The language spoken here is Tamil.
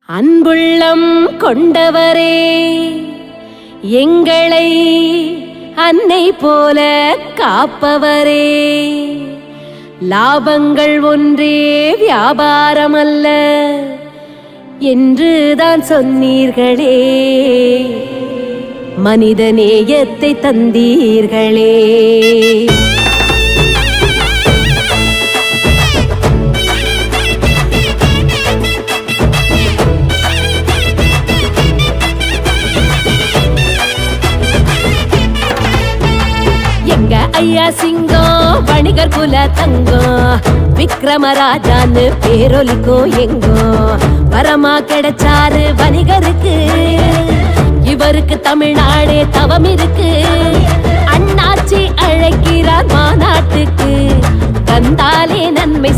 அன்புள்ளம் கொண்டவரே, எங்களை அன்னை போல காப்பவரே, லாபங்கள் ஒன்றே வியாபாரமல்ல என்றுதான் சொன்னீர்களே, மனித நேயத்தை தந்தீர்களே. எங்க ஐயா சிங்கம் வணிகர் குல தங்கம், விக்ரமராஜான்னு பேரொலிக்கும் எங்கோ, வரமா கிடைச்சாரு வணிகருக்கு, இவருக்கு தமிழ்நாடே தவம் இருக்கு. அண்ணாச்சி அழைக்கிறார் மாநாட்டுக்கு, வந்தாலே நன்மை